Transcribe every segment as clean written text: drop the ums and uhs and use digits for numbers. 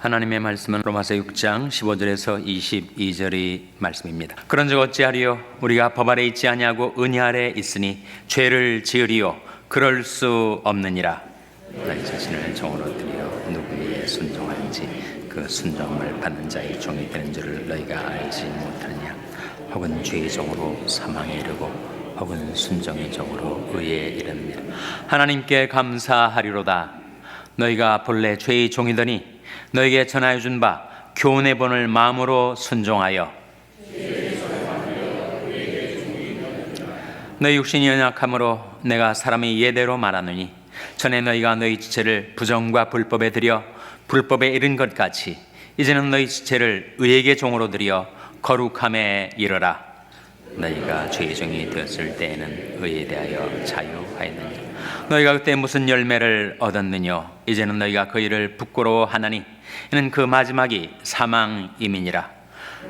하나님의 말씀은 로마서 6장 15절에서 22절의 말씀입니다. 그런즉 어찌하리요? 우리가 법 아래 있지 아니하고 은혜 아래 있으니 죄를 지으리요? 그럴 수 없느니라. 나의 자신을 종으로 드리어 누구에게 순종하는지 그 순종을 받는 자의 종이 되는 줄을 너희가 알지 못하느냐? 혹은 죄의 종으로 사망에 이르고 혹은 순종의 종으로 의에 이르느니라. 하나님께 감사하리로다. 너희가 본래 죄의 종이더니 너에게 전하여 준 바 교훈의 본을 마음으로 순종하여 너희 육신이 연약함으로 내가 사람의 예대로 말하느니 전에 너희가 너희 지체를 부정과 불법에 들여 불법에 이른 것 같이 이제는 너희 지체를 의에게 종으로 들여 거룩함에 이르라. 너희가 죄의 종이 되었을 때에는 의에 대하여 자유하였느니라. 너희가 그때 무슨 열매를 얻었느뇨? 이제는 너희가 그 일을 부끄러워하나니 이는 그 마지막이 사망임이니라.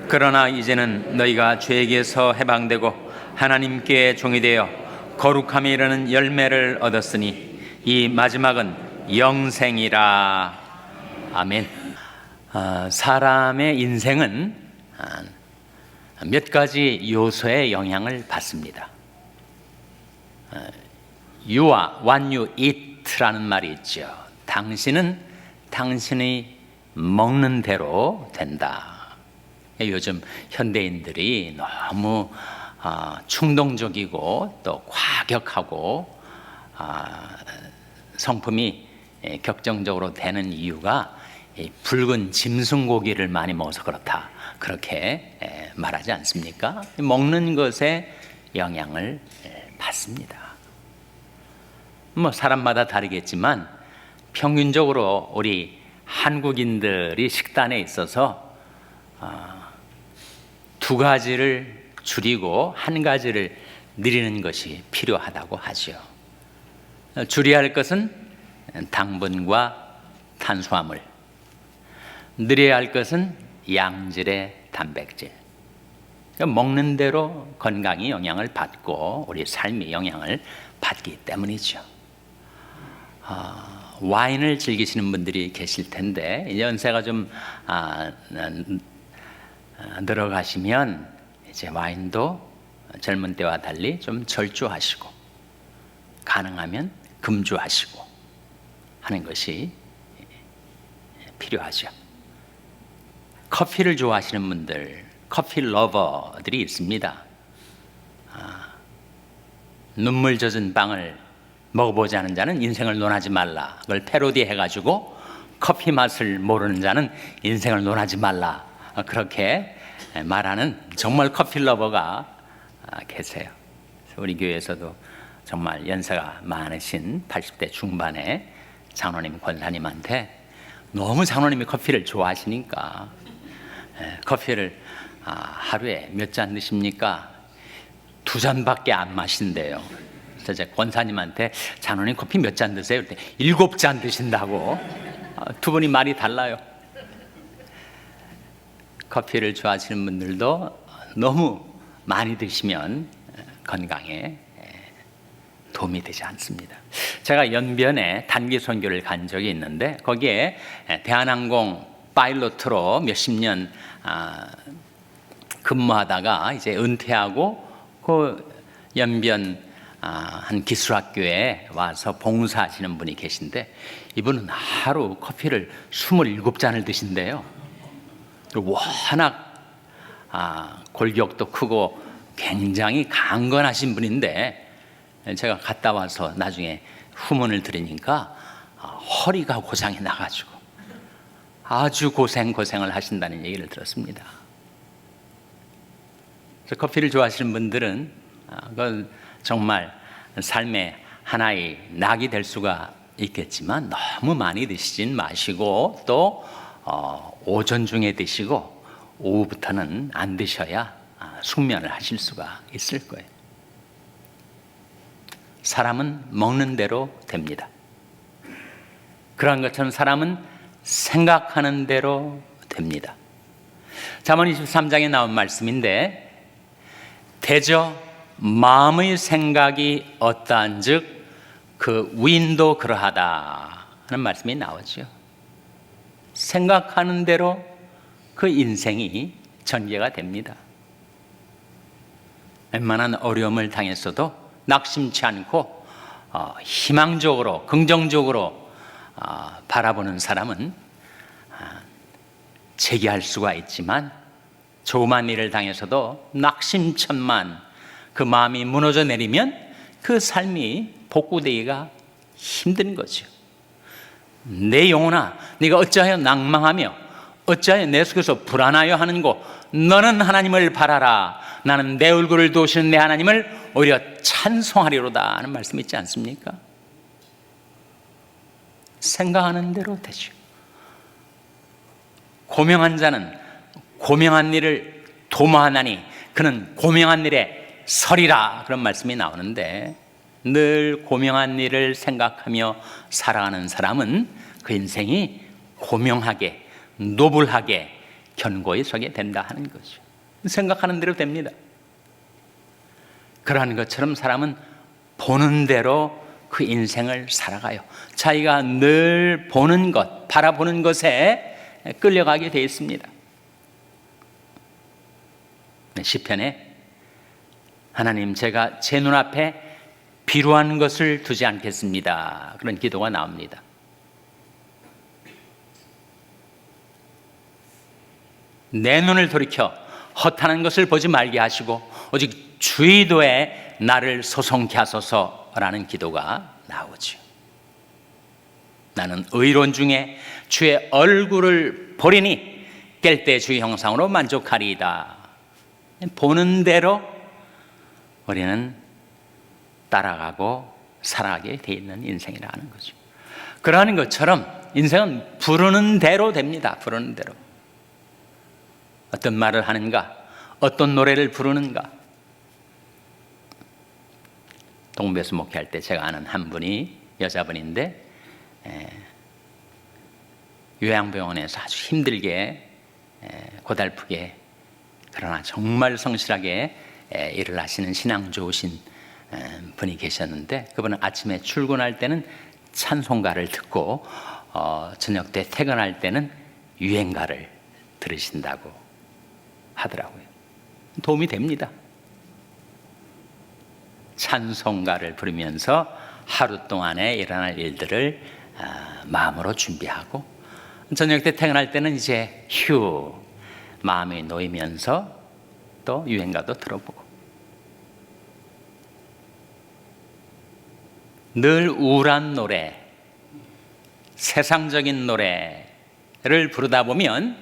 그러나 이제는 너희가 죄에게서 해방되고 하나님께 종이 되어 거룩함에 이르는 열매를 얻었으니 이 마지막은 영생이라. 아멘. 사람의 인생은 몇 가지 요소의 영향을 받습니다. You are what you eat라는 말이 있죠. 당신은 당신이 먹는 대로 된다. 요즘 현대인들이 너무 충동적이고 또 과격하고 성품이 격정적으로 되는 이유가 붉은 짐승고기를 많이 먹어서 그렇다, 그렇게 말하지 않습니까? 먹는 것에 영향을 받습니다. 뭐 사람마다 다르겠지만 평균적으로 우리 한국인들이 식단에 있어서 두 가지를 줄이고 한 가지를 늘리는 것이 필요하다고 하죠. 줄여야 할 것은 당분과 탄수화물, 늘려야 할 것은 양질의 단백질. 그러니까 먹는 대로 건강이 영향을 받고 우리 삶이 영향을 받기 때문이죠. 와인을 즐기시는 분들이 계실 텐데 연세가 좀 늘어가시면 이제 와인도 젊은 때와 달리 좀 절주하시고 가능하면 금주하시고 하는 것이 필요하죠. 커피를 좋아하시는 분들, 커피 러버들이 있습니다. 눈물 젖은 빵을 먹어보지 않은 자는 인생을 논하지 말라. 그걸 패러디 해가지고 커피 맛을 모르는 자는 인생을 논하지 말라. 그렇게 말하는 정말 커피 러버가 계세요. 우리 교회에서도 정말 연세가 많으신 80대 중반의 장로님, 권사님한테 너무 장로님이 커피를 좋아하시니까 커피를 하루에 몇 잔 드십니까? 2잔밖에 안 마신대요. 그래서 제가 권사님한테 장로님 커피 몇 잔 드세요? 그때 7잔 드신다고. 두 분이 말이 달라요. 커피를 좋아하시는 분들도 너무 많이 드시면 건강에 도움이 되지 않습니다. 제가 연변에 단기 선교를 간 적이 있는데 거기에 대한항공 파일럿으로 몇십 년 근무하다가 이제 은퇴하고 그 연변 한 기술학교에 와서 봉사하시는 분이 계신데 이분은 하루 커피를 27잔을 드신대요. 워낙 골격도 크고 굉장히 강건하신 분인데 제가 갔다 와서 나중에 후문을 들으니까 허리가 고장이 나가지고 아주 고생을 하신다는 얘기를 들었습니다. 그래서 커피를 좋아하시는 분들은 그건 정말 삶의 하나의 낙이 될 수가 있겠지만 너무 많이 드시진 마시고 또 오전 중에 드시고 오후부터는 안 드셔야 숙면을 하실 수가 있을 거예요. 사람은 먹는 대로 됩니다. 그런 것처럼 사람은 생각하는 대로 됩니다. 잠언 23장에 나온 말씀인데 대저 마음의 생각이 어떠한즉 그 위인도 그러하다 하는 말씀이 나오죠. 생각하는 대로 그 인생이 전개가 됩니다. 웬만한 어려움을 당했어도 낙심치 않고 희망적으로 긍정적으로 바라보는 사람은 재기할 수가 있지만, 조그만 일을 당해서도 낙심천만 그 마음이 무너져 내리면 그 삶이 복구되기가 힘든 거죠. 내 영혼아, 네가 어찌하여 낭망하며 어찌하여 내 속에서 불안하여 하는고, 너는 하나님을 바라라. 나는 내 얼굴을 도우시는 내 하나님을 오히려 찬송하리로다 하는 말씀 있지 않습니까? 생각하는 대로 되죠. 고명한 자는 고명한 일을 도모하나니 그는 고명한 일에 서리라, 그런 말씀이 나오는데, 늘 고명한 일을 생각하며 살아가는 사람은 그 인생이 고명하게 노블하게 견고히 서게 된다 하는 거죠. 생각하는 대로 됩니다. 그러한 것처럼 사람은 보는 대로 그 인생을 살아가요. 자기가 늘 보는 것, 바라보는 것에 끌려가게 되어 있습니다. 시편에 하나님, 제가 제 눈앞에 비루한 것을 두지 않겠습니다, 그런 기도가 나옵니다. 내 눈을 돌이켜 허탄한 것을 보지 말게 하시고 오직 주의도에 나를 소송케 하소서라는 기도가 나오죠. 나는 의로운 중에 주의 얼굴을 보리니 깰 때 주의 형상으로 만족하리이다. 보는 대로 우리는 따라가고 살아가게 돼 있는 인생이라는 거죠. 그러한 것처럼 인생은 부르는 대로 됩니다. 부르는 대로. 어떤 말을 하는가, 어떤 노래를 부르는가. 동부에서 목회할 때 제가 아는 한 분이 여자분인데, 요양병원에서 아주 힘들게 고달프게 그러나 정말 성실하게 일을 하시는 신앙 좋으신 분이 계셨는데, 그분은 아침에 출근할 때는 찬송가를 듣고 저녁 때 퇴근할 때는 유행가를 들으신다고 하더라고요. 도움이 됩니다. 찬송가를 부르면서 하루 동안에 일어날 일들을 마음으로 준비하고, 저녁 때 퇴근할 때는 이제 마음이 놓이면서 또 유행가도 들어보고. 늘 우울한 노래, 세상적인 노래를 부르다 보면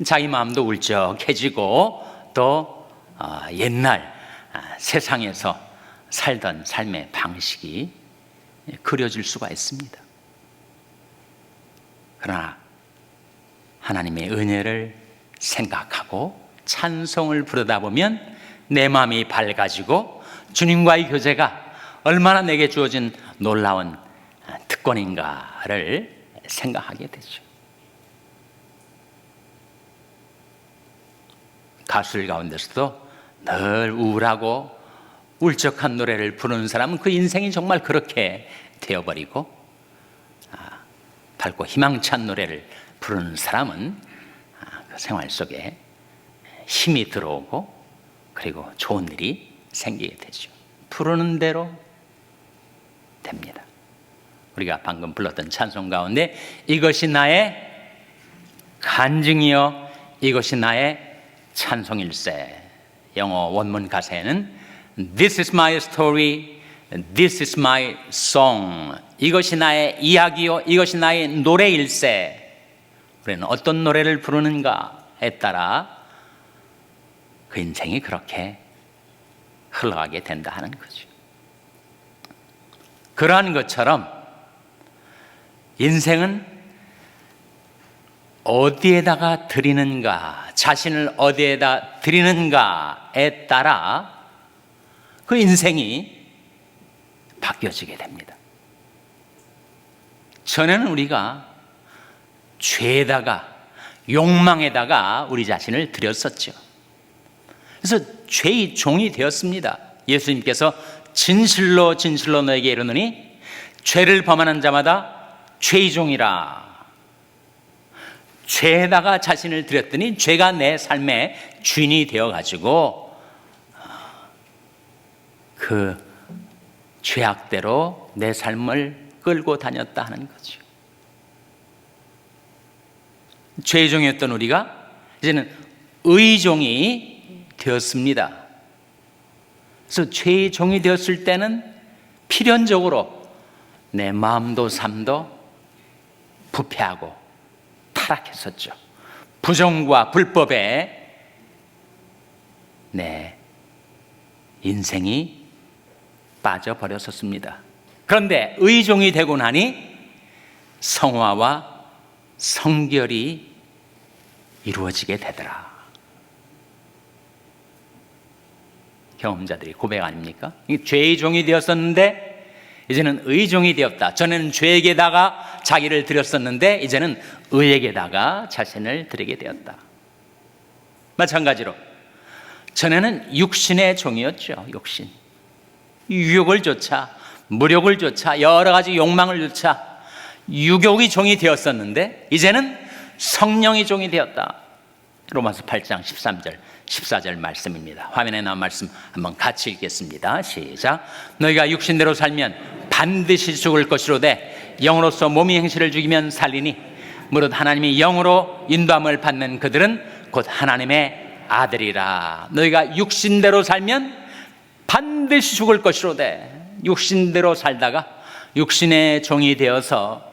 자기 마음도 울적해지고 또 옛날 세상에서 살던 삶의 방식이 그려질 수가 있습니다. 그러나 하나님의 은혜를 생각하고 찬송을 부르다 보면 내 마음이 밝아지고 주님과의 교제가 얼마나 내게 주어진 놀라운 특권인가를 생각하게 되죠. 가수들 가운데서도 늘 우울하고 울적한 노래를 부르는 사람은 그 인생이 정말 그렇게 되어버리고, 밝고 희망찬 노래를 부르는 사람은 그 생활 속에 힘이 들어오고 그리고 좋은 일이 생기게 되죠. 부르는 대로 됩니다. 우리가 방금 불렀던 찬송 가운데 이것이 나의 간증이요 이것이 나의 찬송일세, 영어 원문 가사에는 This is my story, this is my song. 이것이 나의 이야기요 이것이 나의 노래일세. 우리는 어떤 노래를 부르는가에 따라 그 인생이 그렇게 흘러가게 된다 하는 거죠. 그러한 것처럼 인생은 어디에다가 드리는가, 자신을 어디에다 드리는가에 따라 그 인생이 바뀌어지게 됩니다. 전에는 우리가 죄에다가 욕망에다가 우리 자신을 드렸었죠. 그래서 죄의 종이 되었습니다. 예수님께서 진실로 진실로 너에게 이르노니 죄를 범하는 자마다 죄의 종이라. 죄에다가 자신을 드렸더니 죄가 내 삶의 주인이 되어가지고 그 죄악대로 내 삶을 끌고 다녔다 하는 거죠. 죄의 종이었던 우리가 이제는 의종이 되었습니다. 그래서 죄의 종이 되었을 때는 필연적으로 내 마음도 삶도 부패하고 타락했었죠. 부정과 불법에 내 인생이 빠져버렸었습니다. 그런데 의종이 되고 나니 성화와 성결이 이루어지게 되더라. 경험자들이 고백 아닙니까? 죄의 종이 되었었는데 이제는 의종이 되었다. 전에는 죄에게다가 자기를 드렸었는데 이제는 의에게다가 자신을 드리게 되었다. 마찬가지로 전에는 육신의 종이었죠. 육신. 유욕을 쫓아, 무력을 쫓아, 여러 가지 욕망을 쫓아 유욕이 종이 되었었는데 이제는 성령이 종이 되었다. 로마서 8장 13절 14절 말씀입니다. 화면에 나온 말씀 한번 같이 읽겠습니다. 시작. 너희가 육신대로 살면 반드시 죽을 것이로되 영으로서 몸의 행실을 죽이면 살리니 무릇 하나님이 영으로 인도함을 받는 그들은 곧 하나님의 아들이라. 너희가 육신대로 살면 반드시 죽을 것이로되 육신대로 살다가 육신의 종이 되어서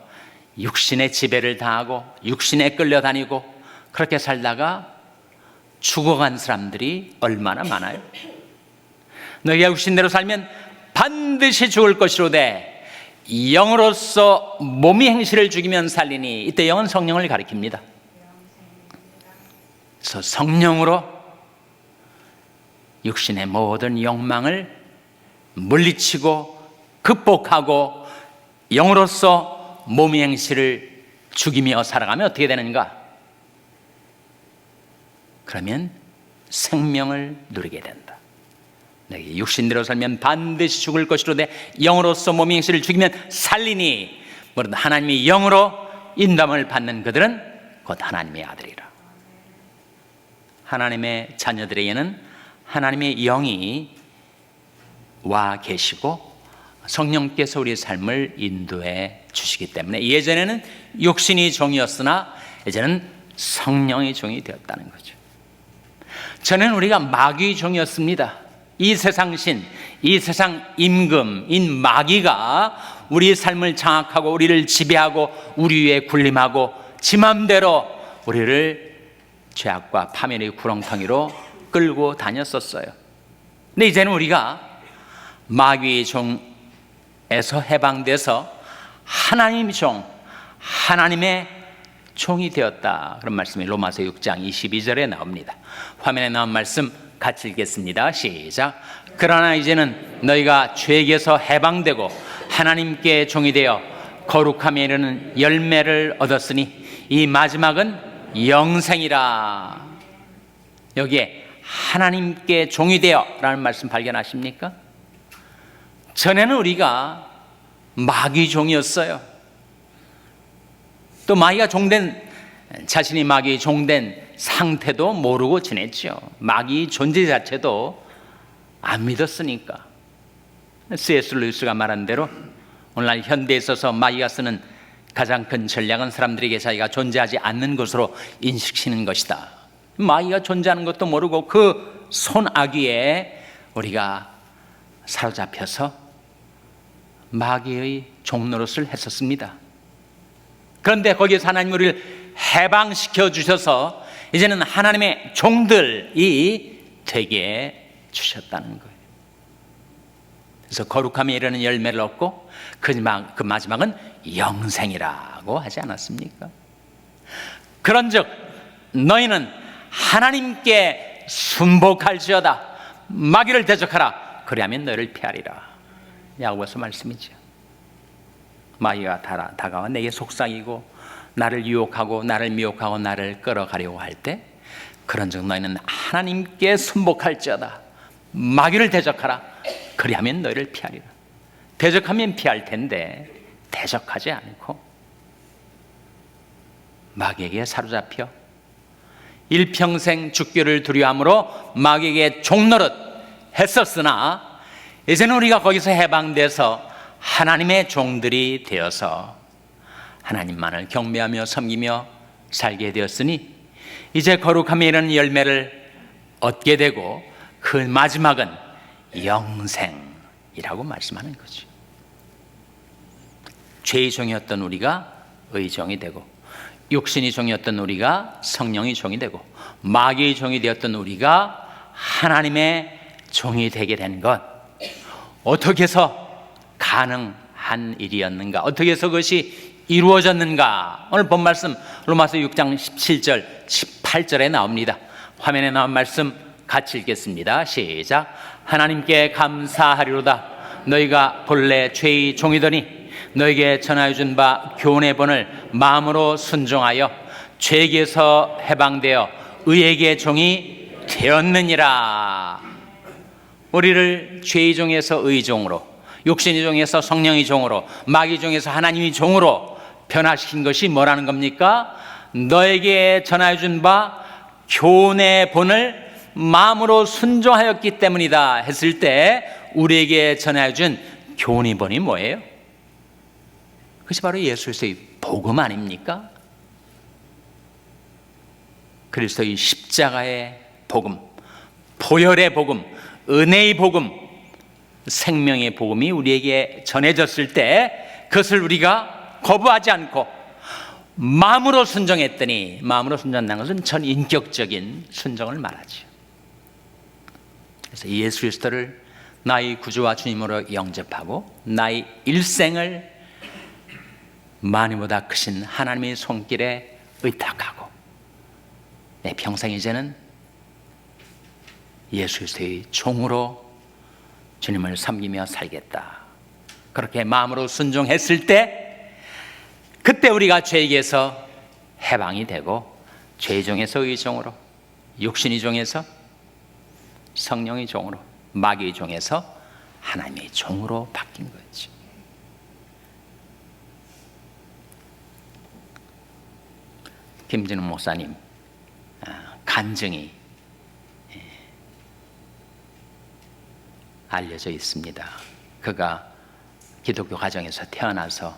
육신의 지배를 당하고 육신에 끌려다니고 그렇게 살다가 죽어간 사람들이 얼마나 많아요. 너희가 육신대로 살면 반드시 죽을 것이로되 영으로서 몸의 행실을 죽이면 살리니. 이때 영은 성령을 가리킵니다. 그래서 성령으로 육신의 모든 욕망을 물리치고 극복하고 영으로서 몸의 행실을 죽이며 살아가면 어떻게 되는가? 그러면 생명을 누리게 된다. 너희 육신대로 살면 반드시 죽을 것이로되 영으로서 몸의 행실을 죽이면 살리니 무릇 하나님이 영으로 인도함을 받는 그들은 곧 하나님의 아들이라. 하나님의 자녀들에게는 하나님의 영이 와 계시고 성령께서 우리의 삶을 인도해 주시기 때문에 예전에는 육신이 종이었으나 이제는 성령의 종이 되었다는 거죠. 전에는 우리가 마귀의 종이었습니다. 이 세상 신, 이 세상 임금인 마귀가 우리의 삶을 장악하고 우리를 지배하고 우리 위에 군림하고 지 맘대로 우리를 죄악과 파멸의 구렁텅이로 끌고 다녔었어요. 근데 이제는 우리가 마귀의 종에서 해방돼서 하나님의 종, 하나님의 종이 되었다. 그런 말씀이 로마서 6장 22절에 나옵니다. 화면에 나온 말씀 같이 읽겠습니다. 시작. 그러나 이제는 너희가 죄에게서 해방되고 하나님께 종이 되어 거룩함에 이르는 열매를 얻었으니 이 마지막은 영생이라. 여기에 하나님께 종이 되어 라는 말씀 발견하십니까? 전에는 우리가 마귀 종이었어요. 또 마귀가 종된, 자신이 마귀의 종된 상태도 모르고 지냈죠. 마귀 존재 자체도 안 믿었으니까. C.S. 루이스가 말한 대로 오늘날 현대에 있어서 마귀가 쓰는 가장 큰 전략은 사람들에게 자기가 존재하지 않는 것으로 인식시키는 것이다. 마귀가 존재하는 것도 모르고 그 손아귀에 우리가 사로잡혀서 마귀의 종노릇을 했었습니다. 그런데 거기에서 하나님 우리를 해방시켜 주셔서 이제는 하나님의 종들이 되게 주셨다는 거예요. 그래서 거룩함에 이르는 열매를 얻고 그 마지막은 영생이라고 하지 않았습니까? 그런즉 너희는 하나님께 순복할지어다. 마귀를 대적하라. 그리하면 너희를 피하리라. 야고보서 말씀이죠. 마귀가 다가와 내게 속삭이고 나를 유혹하고 나를 미혹하고 나를 끌어가려고 할 때 그런즉 너희는 하나님께 순복할지어다. 마귀를 대적하라. 그리하면 너희를 피하리라. 대적하면 피할 텐데 대적하지 않고 마귀에게 사로잡혀 일평생 죽기를 두려움으로 마귀에게 종노릇 했었으나 이제는 우리가 거기서 해방돼서 하나님의 종들이 되어서 하나님만을 경배하며 섬기며 살게 되었으니 이제 거룩함에 이르는 열매를 얻게 되고 그 마지막은 영생이라고 말씀하는 거죠. 죄의 종이었던 우리가 의종이 되고 육신의 종이었던 우리가 성령의 종이 되고 마귀의 종이 되었던 우리가 하나님의 종이 되게 된 것, 어떻게 해서 가능한 일이었는가, 어떻게 해서 그것이 이루어졌는가. 오늘 본 말씀 로마서 6장 17절 18절에 나옵니다. 화면에 나온 말씀 같이 읽겠습니다. 시작. 하나님께 감사하리로다. 너희가 본래 죄의 종이더니 너에게 전하여 준 바 교훈의 본을 마음으로 순종하여 죄에게서 해방되어 의에게 종이 되었느니라. 우리를 죄의 종에서 의의 종으로, 육신의 종에서 성령의 종으로, 마귀의 종에서 하나님의 종으로 변화시킨 것이 뭐라는 겁니까? 너에게 전하여 준 바 교훈의 본을 마음으로 순종하였기 때문이다 했을 때 우리에게 전하여 준 교훈의 본이 뭐예요? 그것이 바로 예수의 복음 아닙니까? 그리스도의 십자가의 복음, 보혈의 복음, 은혜의 복음, 생명의 복음이 우리에게 전해졌을 때 그것을 우리가 거부하지 않고 마음으로 순종했더니, 마음으로 순종한다는 것은 전인격적인 순종을 말하죠. 그래서 예수 그리스도를 나의 구주와 주님으로 영접하고 나의 일생을 만유보다 크신 하나님의 손길에 의탁하고 내 평생 이제는 예수 그리스도의 종으로 주님을 섬기며 살겠다. 그렇게 마음으로 순종했을 때 그때 우리가 죄에게서 해방이 되고 죄의 종에서 의의 종으로, 육신의 종에서 성령의 종으로, 마귀의 종에서 하나님의 종으로 바뀐 거지. 김진우 목사님 간증이 알려져 있습니다. 그가 기독교 가정에서 태어나서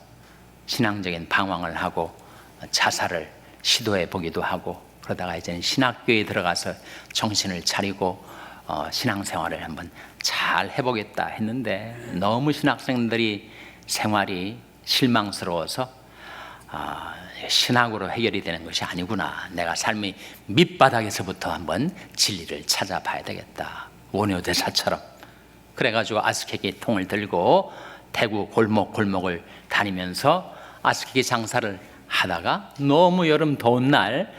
신앙적인 방황을 하고 자살을 시도해 보기도 하고 그러다가 이제는 신학교에 들어가서 정신을 차리고 신앙생활을 한번 잘 해보겠다 했는데 너무 신학생들이 생활이 실망스러워서 신학으로 해결이 되는 것이 아니구나. 내가 삶의 밑바닥에서부터 한번 진리를 찾아봐야 되겠다. 원효대사처럼. 그래가지고 아스케기 통을 들고 대구 골목골목을 다니면서 아스케기 장사를 하다가 너무 여름 더운 날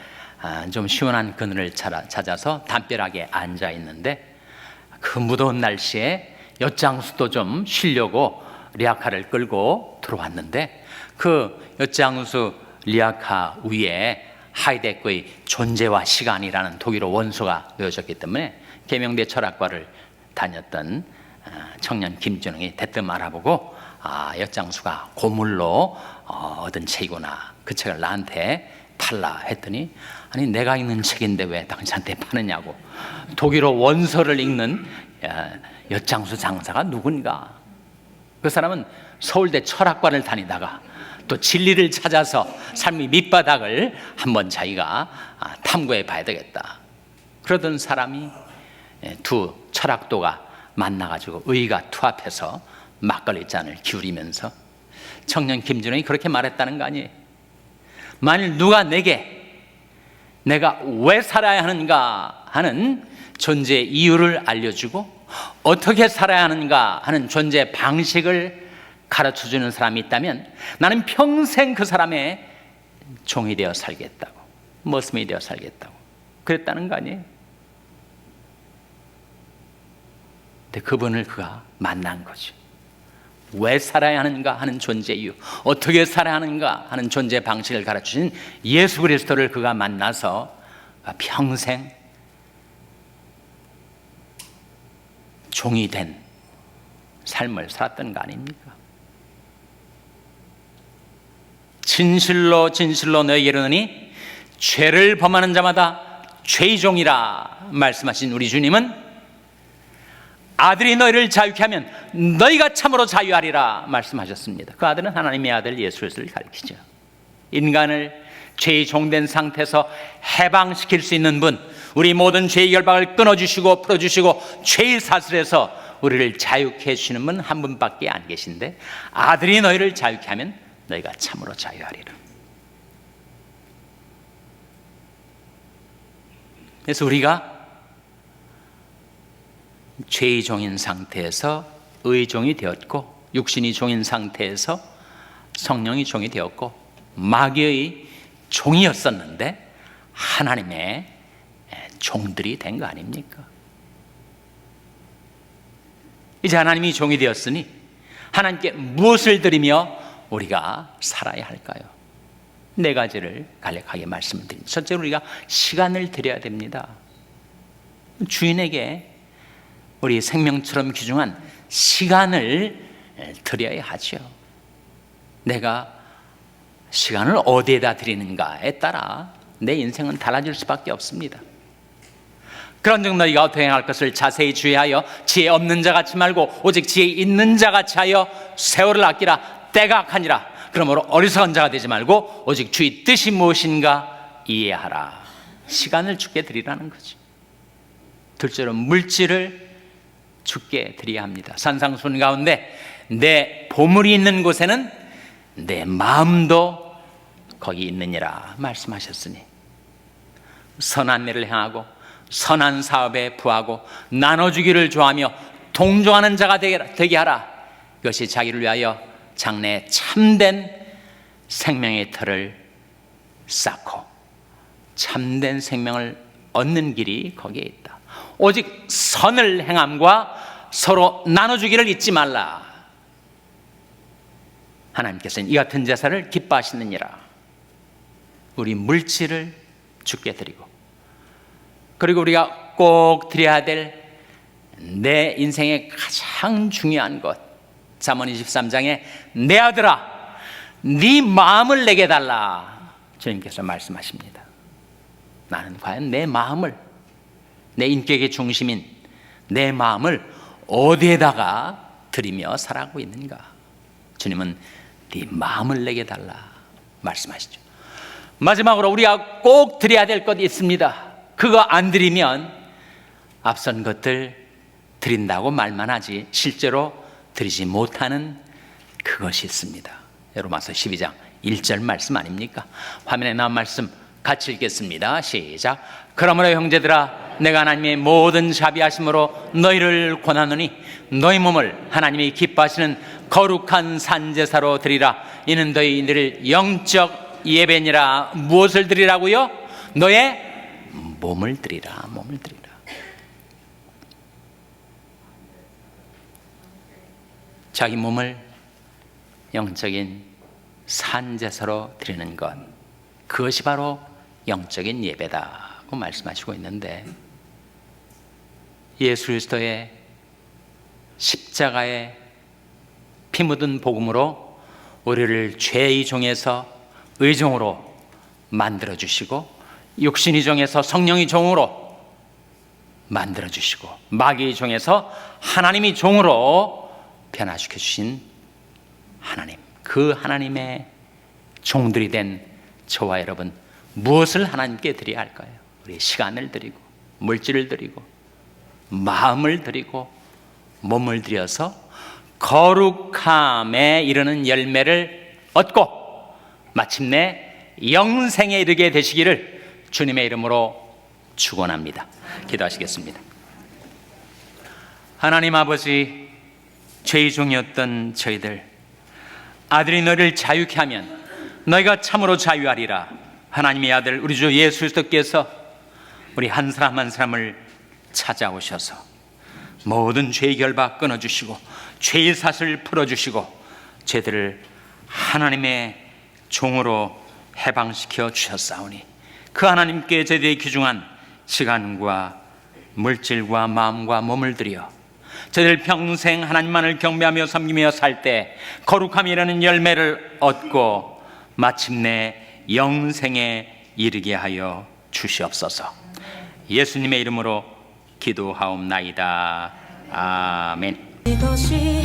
좀 시원한 그늘을 찾아서 담벼락에 앉아 있는데 그 무더운 날씨에 엿장수도 좀 쉬려고 리아카를 끌고 들어왔는데 그 엿장수 리아카 위에 하이데크의 존재와 시간이라는 독일어 원소가 놓여졌기 때문에 계명대 철학과를 다녔던 청년 김준웅이 대뜸 알아보고 엿장수가 고물로 얻은 책이구나. 그 책을 나한테 팔라 했더니 아니 내가 읽는 책인데 왜 당신한테 파느냐고. 독일어 원서를 읽는 엿장수 장사가 누군가. 그 사람은 서울대 철학과를 다니다가 또 진리를 찾아서 삶의 밑바닥을 한번 자기가 탐구해 봐야 되겠다. 그러던 사람이 두 철학도가 만나가지고 의가 투합해서 막걸리 잔을 기울이면서 청년 김준영이 그렇게 말했다는 거 아니에요. 만일 누가 내가 왜 살아야 하는가 하는 존재 이유를 알려주고 어떻게 살아야 하는가 하는 존재 방식을 가르쳐주는 사람이 있다면 나는 평생 그 사람의 종이 되어 살겠다고, 머슴이 되어 살겠다고 그랬다는 거 아니에요. 근데 그분을 그가 만난 거죠. 왜 살아야 하는가 하는 존재 이유, 어떻게 살아야 하는가 하는 존재 방식을 가르치신 예수 그리스도를 그가 만나서 평생 종이 된 삶을 살았던 거 아닙니까? 진실로 진실로 너에게 이르노니 죄를 범하는 자마다 죄의 종이라 말씀하신 우리 주님은 아들이 너희를 자유케 하면 너희가 참으로 자유하리라 말씀하셨습니다. 그 아들은 하나님의 아들 예수 그리스도를 가리키죠. 인간을 죄의 종된 상태에서 해방시킬 수 있는 분, 우리 모든 죄의 결박을 끊어주시고 풀어주시고 죄의 사슬에서 우리를 자유케 해주시는 분 한 분밖에 안 계신데, 아들이 너희를 자유케 하면 너희가 참으로 자유하리라. 그래서 우리가 죄의 종인 상태에서 의의 종이 되었고, 육신이 종인 상태에서 성령이 종이 되었고, 마귀의 종이었었는데 하나님의 종들이 된 거 아닙니까? 이제 하나님이 종이 되었으니 하나님께 무엇을 드리며 우리가 살아야 할까요? 네 가지를 간략하게 말씀드립니다. 첫째로 우리가 시간을 드려야 됩니다. 주인에게 우리 생명처럼 귀중한 시간을 드려야 하죠. 내가 시간을 어디에다 드리는가에 따라 내 인생은 달라질 수밖에 없습니다. 그런즉 너희가 어떻게 행할 것을 자세히 주의하여 지혜 없는 자같이 말고 오직 지혜 있는 자같이 하여 세월을 아끼라. 때가 악하니라. 그러므로 어리석은 자가 되지 말고 오직 주의 뜻이 무엇인가 이해하라. 시간을 주께 드리라는 거죠. 둘째로 물질을 주께 드려야 합니다. 산상수훈 가운데 내 보물이 있는 곳에는 내 마음도 거기 있느니라 말씀하셨으니, 선한 일을 행하고 선한 사업에 부하고 나눠주기를 좋아하며 동조하는 자가 되게 하라. 이것이 자기를 위하여 장래에 참된 생명의 터를 쌓고 참된 생명을 얻는 길이 거기에 있다. 오직 선을 행함과 서로 나눠주기를 잊지 말라. 하나님께서는 이 같은 제사를 기뻐하시느니라. 우리 물질을 주께 드리고, 그리고 우리가 꼭 드려야 될 내 인생의 가장 중요한 것, 잠언 23장에 내 아들아 네 마음을 내게 달라 주님께서 말씀하십니다. 나는 과연 내 마음을, 내 인격의 중심인 내 마음을 어디에다가 드리며 살아가고 있는가? 주님은 네 마음을 내게 달라 말씀하시죠. 마지막으로 우리가 꼭 드려야 될 것이 있습니다. 그거 안 드리면 앞선 것들 드린다고 말만 하지 실제로 드리지 못하는 그것이 있습니다. 로마서 12장 1절 말씀 아닙니까? 화면에 나온 말씀 같이 읽겠습니다. 시작. 그러므로 형제들아 내가 하나님의 모든 자비하심으로 너희를 권하노니 너희 몸을 하나님이 기뻐하시는 거룩한 산제사로 드리라. 이는 너희들을 영적 예배니라. 무엇을 드리라고요? 너의 몸을 드리라. 몸을 드리라. 자기 몸을 영적인 산제사로 드리는 것, 그것이 바로 영적인 예배다고 말씀하시고 있는데, 예수 그리스도의 십자가의 피 묻은 복음으로 우리를 죄의 종에서 의종으로 만들어 주시고, 육신의 종에서 성령의 종으로 만들어 주시고, 마귀의 종에서 하나님의 종으로 변화시켜 주신 하나님, 그 하나님의 종들이 된 저와 여러분, 무엇을 하나님께 드려야 할까요? 우리 시간을 드리고 물질을 드리고 마음을 드리고 몸을 드려서 거룩함에 이르는 열매를 얻고 마침내 영생에 이르게 되시기를 주님의 이름으로 축원합니다. 기도하시겠습니다. 하나님 아버지, 죄의 종이었던 저희들, 아들이 너희를 자유케 하면 너희가 참으로 자유하리라. 하나님의 아들 우리 주 예수 그리스도께서 우리 한 사람 한 사람을 찾아오셔서 모든 죄의 결박 끊어주시고 죄의 사슬 풀어주시고 죄들을 하나님의 종으로 해방시켜 주셨사오니, 그 하나님께 제대로 귀중한 시간과 물질과 마음과 몸을 들여 저희들 평생 하나님만을 경배하며 섬기며 살 때 거룩함이라는 열매를 얻고 마침내 영생의 이르게 하여 주시옵소서. 예수님의 이름으로 기도하옵나이다. 아멘. 이것이